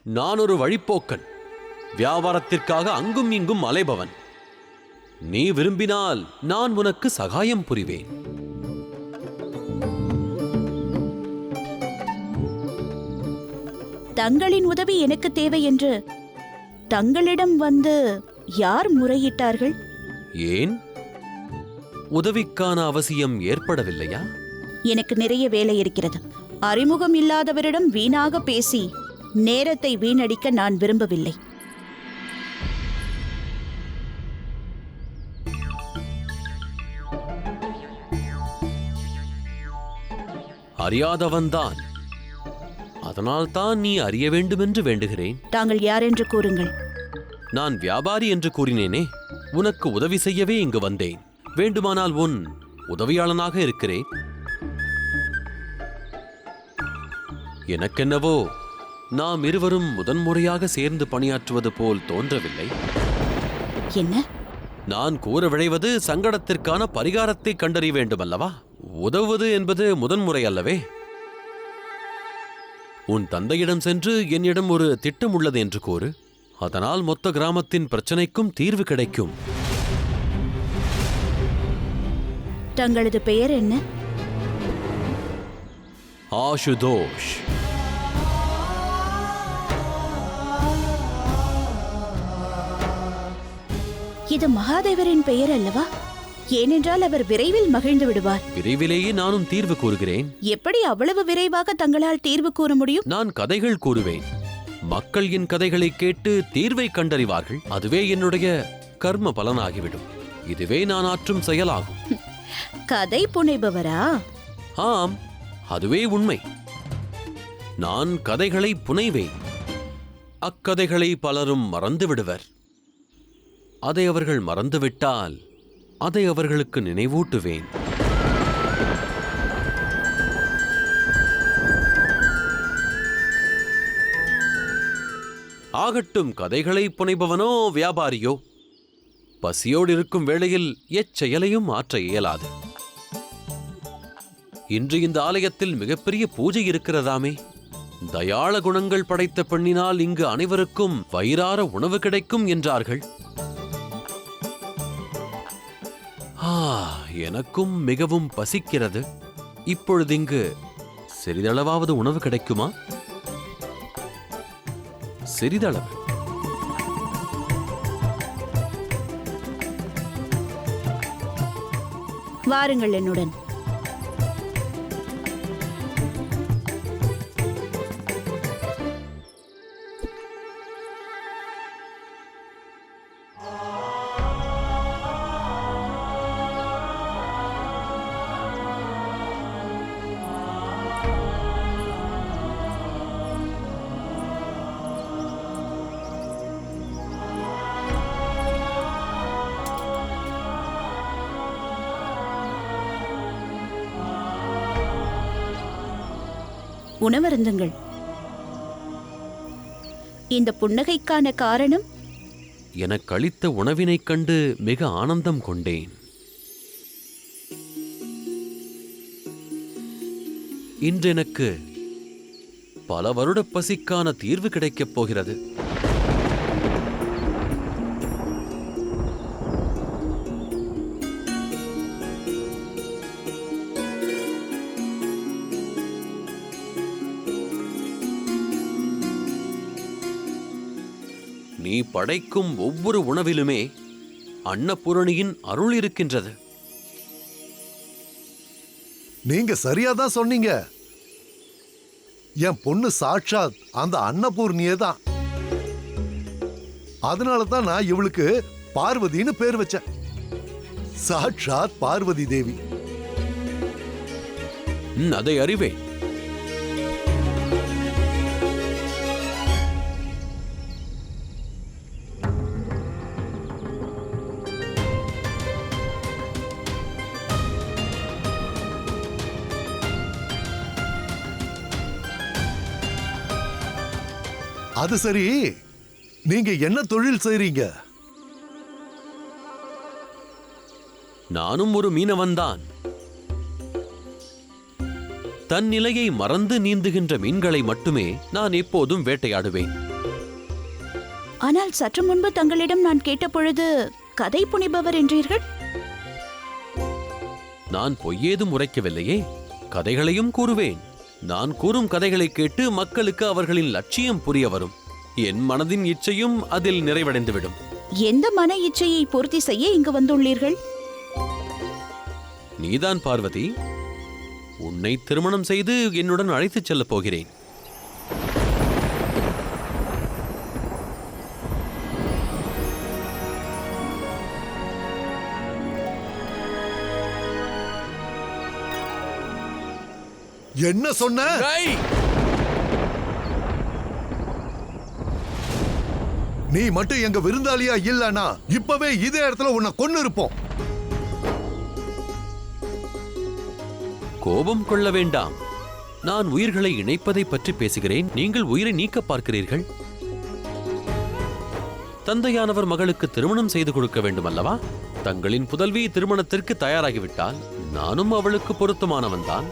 நான் ஒரு வழிப்போக்கன், வியாபாரத்திற்காக அங்கும் இங்கும் அலைபவன். நீ விரும்பினால் நான் உனக்கு சகாயம் புரிவேன். தங்களின் உதவி எனக்கு தேவை என்று தங்களிடம் வந்து யார் முறையிட்டார்கள்? ஏன், உதவிக்கான அவசியம் ஏற்படவில்லையா? எனக்கு நிறைய வேலை இருக்கிறது. அறிமுகம் இல்லாதவரிடம் வீணாக பேசி நேரத்தை வீணடிக்க நான் விரும்பவில்லை. அறியாதவன்தான், அதனால்தான் நீ அறிய வேண்டுமென்று வேண்டுகிறேன். தாங்கள் யார் என்று கூறுங்கள். நான் வியாபாரி என்று கூறினேனே, உனக்கு உதவி செய்யவே இங்கு வந்தேன். வேண்டுமானால் உன் உதவியாளனாக இருக்கிறேன். எனக்கென்னவோ நாம் இருவரும் முதன்முறையாக சேர்ந்து பணியாற்றுவது போல் தோன்றவில்லை. என்ன? நான் கூற விழைவது சங்கடத்திற்கான பரிகாரத்தை கண்டறிய வேண்டுமல்லவா? உதவுவது என்பது முதன்முறை அல்லவே. உன் தந்தையிடம் சென்று என்னிடம் ஒரு திட்டம் உள்ளது என்று கூறு. அதனால் மொத்த கிராமத்தின் பிரச்சனைக்கும் தீர்வு கிடைக்கும். தங்களது பெயர் என்ன? ஆசுதோஷ். இது மகாதேவரின் பெயர் அல்லவா? ஏனென்றால் அவர் விரைவில் மகிழ்ந்து விடுவார். விரைவிலேயே நானும் தீர்வு கூறுகிறேன். எப்படி அவ்வளவு விரைவாக தங்களால் தீர்வு கூற முடியும்? நான் கதைகள் கூறுவேன். மக்கள் என் கதைகளை கேட்டு தீர்வை கண்டறிவார்கள். அதுவே என்னுடைய கர்ம பலனாகிவிடும். இதுவே நான் ஆற்றும் செயலாகும். கதை புனைபவரா? ஆம், அதுவே உண்மை. நான் கதைகளை புனைவேன். அக்கதைகளை பலரும் மறந்து விடுவர். அதை அவர்கள் மறந்துவிட்டால் அதை அவர்களுக்கு நினைவூட்டுவேன். ஆகட்டும், கதைகளை புனைபவனோ வியாபாரியோ, பசியோடு இருக்கும் வேளையில் எச்செயலையும் ஆற்ற இயலாது. இன்று இந்த ஆலயத்தில் மிகப்பெரிய பூஜை இருக்கிறதாமே. தயாள குணங்கள் படைத்த பெண்ணினால் இங்கு அனைவருக்கும் வயிறார உணவு கிடைக்கும் என்றார்கள். எனக்கும் மிகவும் பசிக்கிறது. இப்பொழுது இங்கு சிறிதளவாவது உணவு கிடைக்குமா? சிறிதளவு. வாருங்கள் என்னுடன். உணவருந்துங்கள். இந்த புன்னகைக்கான காரணம்? எனக்கு அளித்த உணவினைக் கண்டு மிக ஆனந்தம் கொண்டேன். இன்று எனக்கு பல வருட பசிக்கான தீர்வு கிடைக்கப் போகிறது. நீ படைக்கும் ஒவ்வொரு உணவிலுமே அன்னபூரணியின் அருள் இருக்கின்றது. நீங்க சரியாதான் சொன்னீங்க. என் பொண்ணு சாட்சாத் அந்த அன்னபூர்ணியே தான். அதனாலதான் நான் இவளுக்கு பார்வதின்னு பேர் வச்சேன். சாட்சாத் பார்வதி தேவி. அதை அறிவேன். அது சரி, நீங்க என்ன தொழில் செய்றீங்க? நானும் ஒரு மீனவன்தான். தன் நிலையை மறந்து நீந்துகின்ற மீன்களை மட்டுமே நான் எப்போதும் வேட்டையாடுவேன். ஆனால் சற்று முன்பு தங்களிடம் நான் கேட்டபொழுது கதை புனிபவர் என்றீர்கள். நான் பொய்யேதும் உரைக்கவில்லையே, கதைகளையும் கூறுவேன். நான் கூறும் கதைகளை கேட்டு மக்களுக்கு அவர்களின் லட்சியம் புரிய வரும். என் மனதின் இச்சையும் அதில் நிறைவடைந்துவிடும். எந்த மன இச்சையை பூர்த்தி செய்ய இங்கு வந்துள்ளீர்கள்? நீதான் பார்வதி. உன்னை திருமணம் செய்து என்னுடன் அழைத்துச் செல்லப் போகிறேன். என்ன சொன்ன? நீ மட்டும் எங்க விருந்தாளியா இல்லனா இப்பவே இதே இடத்துல உன்னை கொன்னு இருப்போம். கோபம் கொள்ள வேண்டாம். நான் உயிர்களை இணைப்பதை பற்றி பேசுகிறேன். நீங்கள் உயிரை நீக்க பார்க்கிறீர்கள். தந்தையானவர் மகளுக்கு திருமணம் செய்து கொடுக்க வேண்டும் அல்லவா? தங்களின் புதல்வி திருமணத்திற்கு தயாராகிவிட்டால் நானும் அவளுக்கு பொருத்தமானவன் தான்.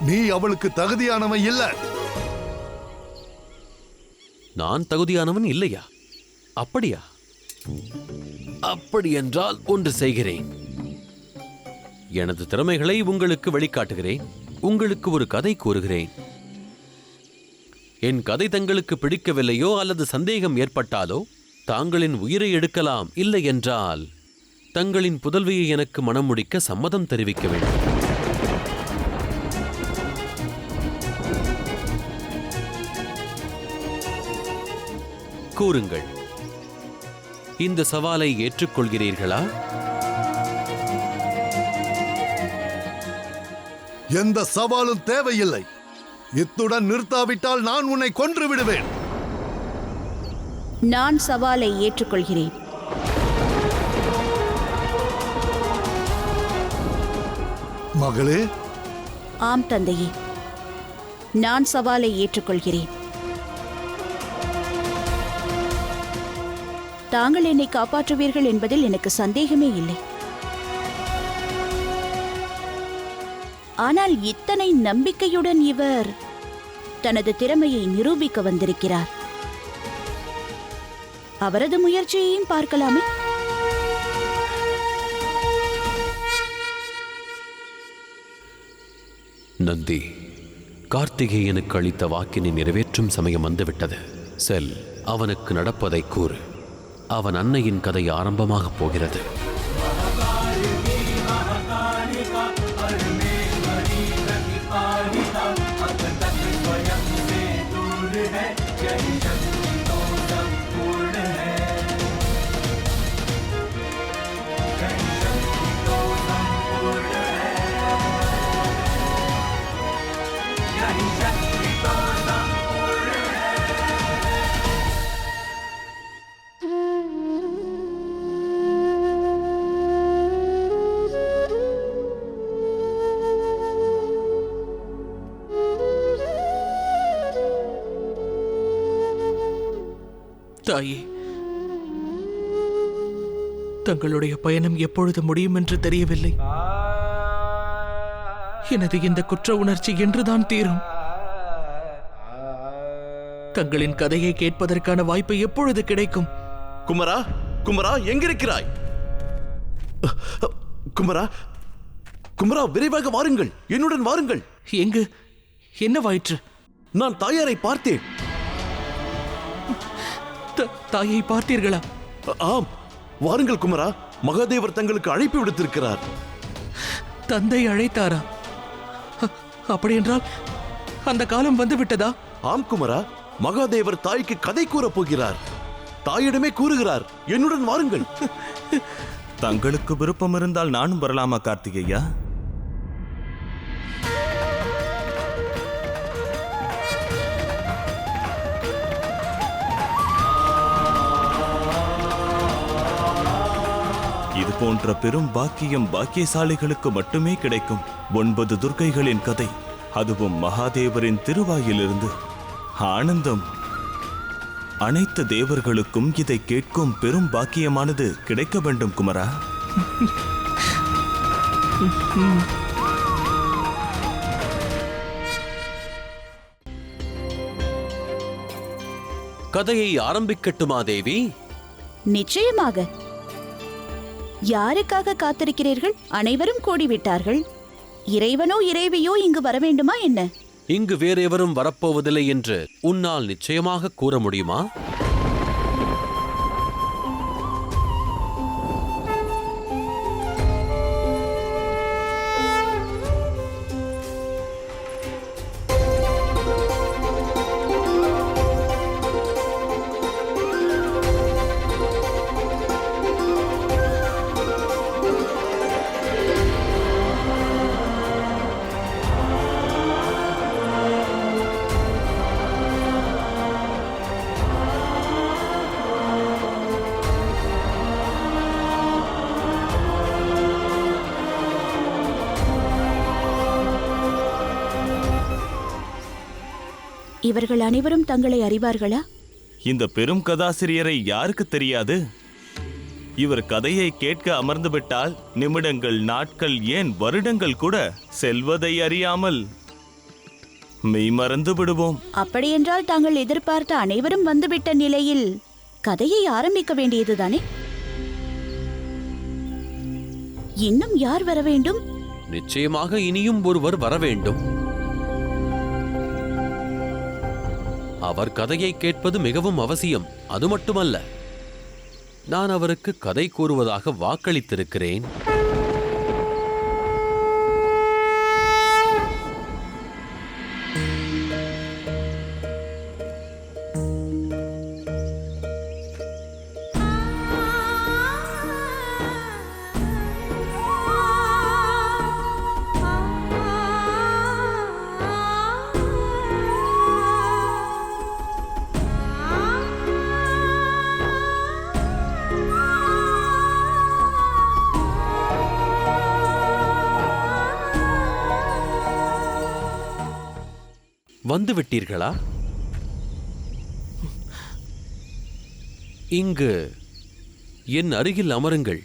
நீ அவளுக்கு தகுதியானவன் இல்ல. நான் தகுதியானவன் இல்லையா? அப்படியா? அப்படி என்றால் ஒன்று செய்கிறேன். எனது திறமைகளை உங்களுக்கு வெளிக்காட்டுகிறேன். உங்களுக்கு ஒரு கதை கூறுகிறேன். என் கதை தங்களுக்கு பிடிக்கவில்லையோ அல்லது சந்தேகம் ஏற்பட்டாலோ தாங்களின் உயிரை எடுக்கலாம். இல்லை என்றால் தங்களின் புதல்வியை எனக்கு மனம் முடிக்க சம்மதம் தெரிவிக்க வேண்டும். கூறுங்கள், இந்த சவாலை ஏற்றுக்கொள்கிறீர்களா? எந்த சவாலும் தேவையில்லை. இத்துடன் நிறுத்தாவிட்டால் நான் உன்னை கொன்று விடுவேன். நான் சவாலை ஏற்றுக்கொள்கிறேன். மகளே. ஆம் தந்தையே, நான் சவாலை ஏற்றுக்கொள்கிறேன். தாங்கள் என்னை காப்பாற்றுவீர்கள் என்பதில் எனக்கு சந்தேகமே இல்லை. ஆனால் இத்தனை நம்பிக்கையுடன் இவர் தனது திறமையை நிரூபிக்க வந்திருக்கிறார். அவரது முயற்சியையும் பார்க்கலாமே. நந்தி, கார்த்திகேயனுக்கு அளித்த வாக்கினை நிறைவேற்றும் சமயம் வந்துவிட்டது. செல், அவனுக்கு நடப்பதை கூறு. அவன் அன்னையின் கதை ஆரம்பமாகப் போகிறது. தாயே, தங்களுடைய பயணம் எப்பொழுது முடியும் என்று தெரியவில்லை. எனது இந்த குற்ற உணர்ச்சி என்றுதான் தீரும். தங்களின் கதையை கேட்பதற்கான வாய்ப்பு எப்பொழுது கிடைக்கும்? குமரா, குமரா, எங்கிருக்கிறாய்? குமரா, குமரா, விரைவாக வாருங்கள், என்னுடன் வாருங்கள். எங்கு? என்னவாயிற்று? நான் தாயாரை பார்த்தேன். தாயை பார்த்தீர்களா? ஆம், வாருங்கள் குமரா. மகாதேவர் தங்களுக்கு அழைப்பு விடுத்திருக்கிறார். தந்தை அழைத்தாரா? அப்படியென்றால் அந்த காலம் வந்து விட்டதா? ஆம் குமரா, மகாதேவர் தாய்க்கு கதை கூறப் போகிறார். தாயிடமே கூறுகிறார். என்னுடன் வாருங்கள். தங்களுக்கு விருப்பம் இருந்தால் நானும் வரலாமா கார்த்திகேயா? இது போன்ற பெரும் பாக்கியம் பாக்கியசாலிகளுக்கு மட்டுமே கிடைக்கும். 9 துர்க்கைகளின் கதை, அதுவும் மகாதேவரின் திருவாயிலிருந்து. ஆனந்தம். அனைத்து தேவர்களுக்கும் இதை கேட்கும் பெரும் பாக்கியமானது கிடைக்க வேண்டும் குமரா. கதையை ஆரம்பிக்கட்டுமா தேவி? நிச்சயமாக. யாருக்காக காத்திருக்கிறீர்கள்? அனைவரும் கூடிவிட்டார்கள். இறைவனோ இறைவியோ இங்கு வர வேண்டுமா என்ன? இங்கு வேறு எவரும் வரப்போவதில்லை என்று உன்னால் நிச்சயமாக கூற முடியுமா? இவர்கள் அனைவரும் தங்களை அறிவார்களா? இந்த பெரும் கதாசிரியரை யாருக்கு தெரியாது? இவர் கதையை கேட்க அமர்ந்துவிட்டால் நிமிடங்கள், நாட்கள், ஏன் வருடங்கள் கூட செல்வதை அறியாமல் மெய்மறந்து விடுவோம். அப்படியென்றால் தாங்கள் எதிர்பார்த்த அனைவரும் வந்துவிட்ட நிலையில் கதையை ஆரம்பிக்க வேண்டியதுதானே? இன்னும் யார் வர வேண்டும்? நிச்சயமாக இனியும் ஒருவர் வர வேண்டும். அவர் கதையை கேட்பது மிகவும் அவசியம். அது மட்டுமல்ல, நான் அவருக்கு கதை கூறுவதாக வாக்களித்திருக்கிறேன். வந்து விட்டீர்களா? இங்கு என் அருகில் அமருங்கள்.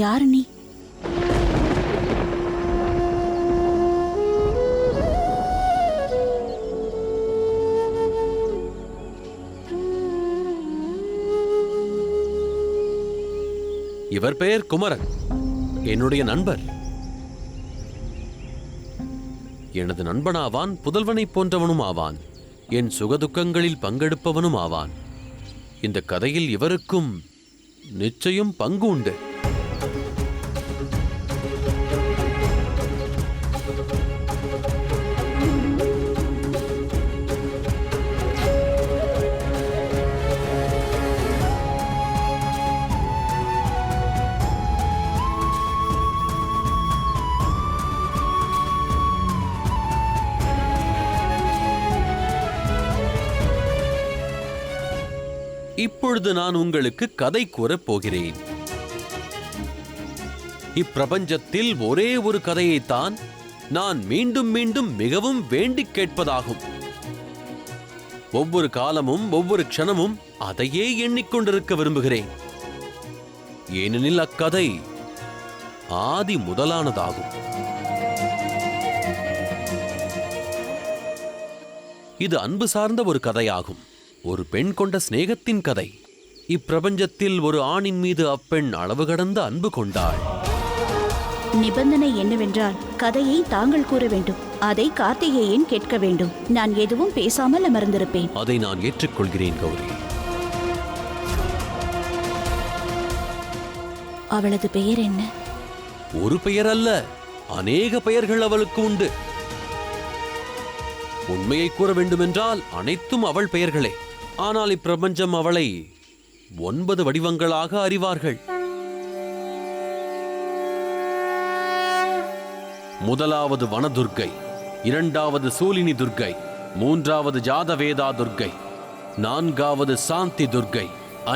யார் நீ? இவர் பெயர் குமரன், என்னுடைய நண்பர். எனது நண்பனாவான், புதல்வனைப் போன்றவனும் ஆவான், என் சுகதுக்கங்களில் பங்கெடுப்பவனும் ஆவான். இந்த கதையில் இவருக்கும் நிச்சயம் பங்கு உண்டு. இப்பொழுது நான் உங்களுக்கு கதை கூறப் போகிறேன். இப்பிரபஞ்சத்தில் ஒரே ஒரு கதையைத்தான் நான் மீண்டும் மீண்டும் மிகவும் வேண்டிக் கேட்பதாகும். ஒவ்வொரு காலமும் ஒவ்வொரு க்ஷணமும் அதையே எண்ணிக்கொண்டிருக்க விரும்புகிறேன். ஏனெனில் அக்கதை ஆதி முதலானதாகும். இது அன்பு சார்ந்த ஒரு கதையாகும். ஒரு பெண் கொண்ட சிநேகத்தின் கதை. இப்பிரபஞ்சத்தில் ஒரு ஆணின் மீது அப்பெண் அளவு கடந்த அன்பு கொண்டாள். நிபந்தனை என்னவென்றால் கதையை தாங்கள் கூற வேண்டும். அதை கார்த்திகேயன் கேட்க வேண்டும். நான் எதுவும் பேசாமல் அமர்ந்திருப்பேன். அதை நான் ஏற்றுக்கொள்கிறேன் கௌரி. அவளது பெயர் என்ன? ஒரு பெயர் அல்ல, அநேக பெயர்கள் அவளுக்கு உண்டு. உண்மையை கூற வேண்டுமென்றால் அனைத்தும் அவள் பெயர்களே. ஆனால் இப்பிரபஞ்சம் அவளை 9 வடிவங்களாக அறிவார்கள். முதலாவது வனதுர்க்கை, இரண்டாவது சூலினி துர்க்கை, மூன்றாவது ஜாதவேதா துர்க்கை, நான்காவது சாந்தி துர்க்கை,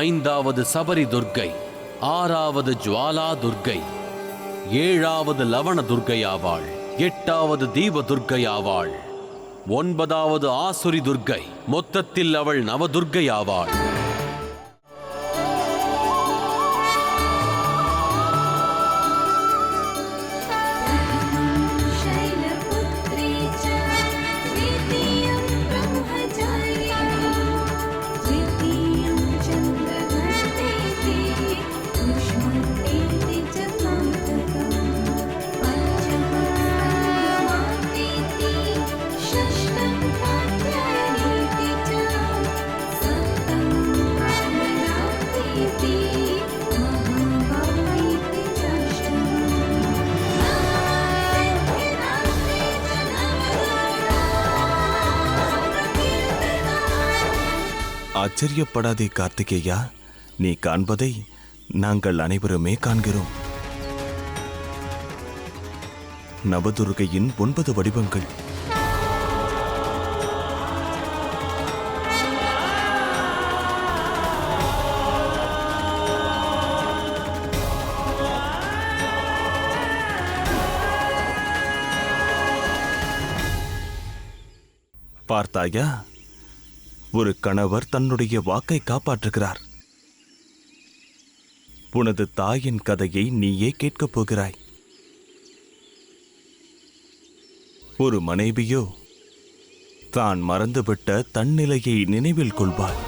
ஐந்தாவது சபரி துர்க்கை, ஆறாவது ஜுவாலா துர்க்கை, ஏழாவது லவண துர்க்கை ஆவாள், எட்டாவது தீப துர்க்கை ஆவாள், 9வது ஆசுரி துர்க்கை. மொத்தத்தில் அவள் நவதுர்க்கை ஆவாள். ஆச்சரியப்படாதே கார்த்திகேயா, நீ காண்பதை நாங்கள் அனைவருமே காண்கிறோம். நவதுர்கையின் 9 வடிவங்கள். பார்த்தாயா, ஒரு கணவர் தன்னுடைய வாக்கை காப்பாற்றுகிறார். உனது தாயின் கதையை நீயே கேட்கப் போகிறாய். ஒரு மனைவியோ தான் மறந்துவிட்ட தன்னிலையை நினைவில் கொள்வாள்.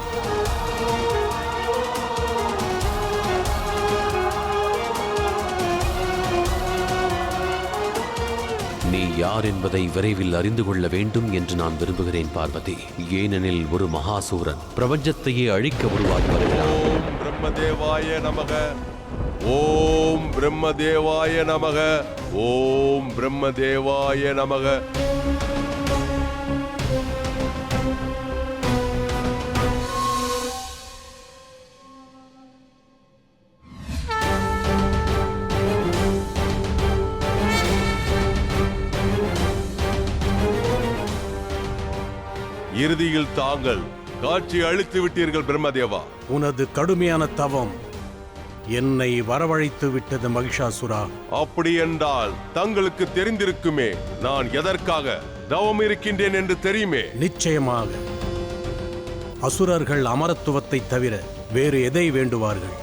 நீ யார் என்பதை விரைவில் அறிந்து கொள்ள வேண்டும் என்று நான் விரும்புகிறேன் பார்வதி. ஏனெனில் ஒரு மகாசூரன் பிரபஞ்சத்தையே அழிக்க உருவாகி வருகிறான். ஓம் பிரம்மதேவாய நமக. ஓம் பிரம்மதேவாய நமக. ஓம் பிரம்மதேவாய நமக. இறுதியில் தாங்கள் காட்சி அளித்து விட்டீர்கள் பிரம்மதேவா. உனது கடுமையான தவம் என்னை வரவழைத்து விட்டது மகிஷாசுரா. அப்படி என்றால் தங்களுக்கு தெரிந்திருக்குமே நான் எதற்காக தவம் இருக்கின்றேன் என்று தெரியுமே. நிச்சயமாக அசுரர்கள் அமரத்துவத்தை தவிர வேறு எதை வேண்டுவார்கள்?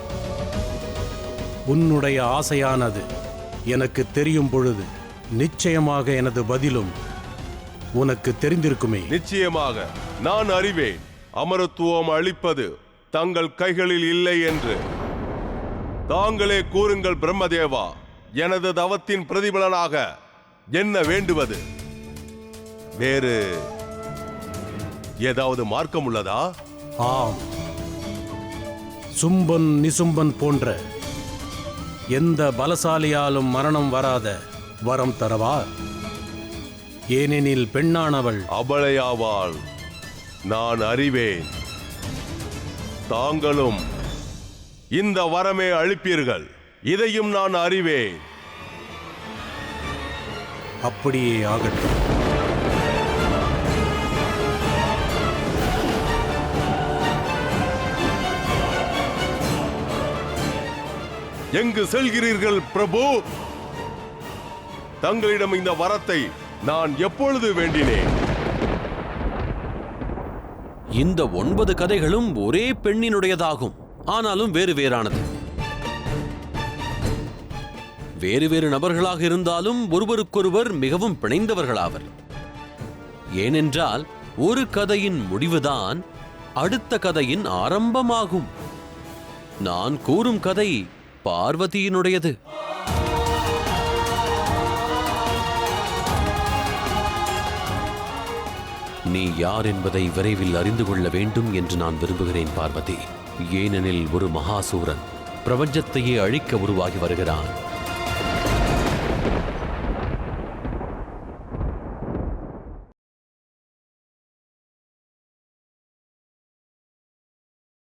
உன்னுடைய ஆசையானது எனக்கு தெரியும் பொழுது நிச்சயமாக எனது பதிலும் உனக்கு தெரிந்திருக்குமே. நிச்சயமாக நான் அறிவேன் அமரத்துவம் அளிப்பது தங்கள் கைகளில் இல்லை என்று. தாங்களே கூறுங்கள் பிரம்மதேவா, எனது தவத்தின் பிரதிபலனாக என்ன வேண்டுவது? வேறு ஏதாவது மார்க்கம் உள்ளதா? ஆம், சும்பன் நிசும்பன் போன்ற எந்த பலசாலியாலும் மரணம் வராத வரம் தரவா? ஏனெனில் பெண்ணானவள் அபலையாவாள். நான் அறிவேன் தாங்களும் இந்த வரமே அளிப்பீர்கள். இதையும் நான் அறிவேன். அப்படியே ஆகட்டும். எங்கு செல்கிறீர்கள் பிரபு? தங்களிடம் இந்த வரத்தை நான் எப்பொழுது வேண்டினேன்? இந்த 9 கதைகளும் ஒரே பெண்ணினுடையதாகும். ஆனாலும் வேறு வேறானது. வேறு வேறு நபர்களாக இருந்தாலும் ஒருவருக்கொருவர் மிகவும் பிணைந்தவர்களாவர். ஏனென்றால் ஒரு கதையின் முடிவுதான் அடுத்த கதையின் ஆரம்பமாகும். நான் கூறும் கதை பார்வதியினுடையது. நீ யார் என்பதை விரைவில் அறிந்து கொள்ள வேண்டும் என்று நான் விரும்புகிறேன் பார்வதி. ஏனெனில் ஒரு மகாசூரன் பிரபஞ்சத்தையே அழிக்க உருவாகி வருகிறான்.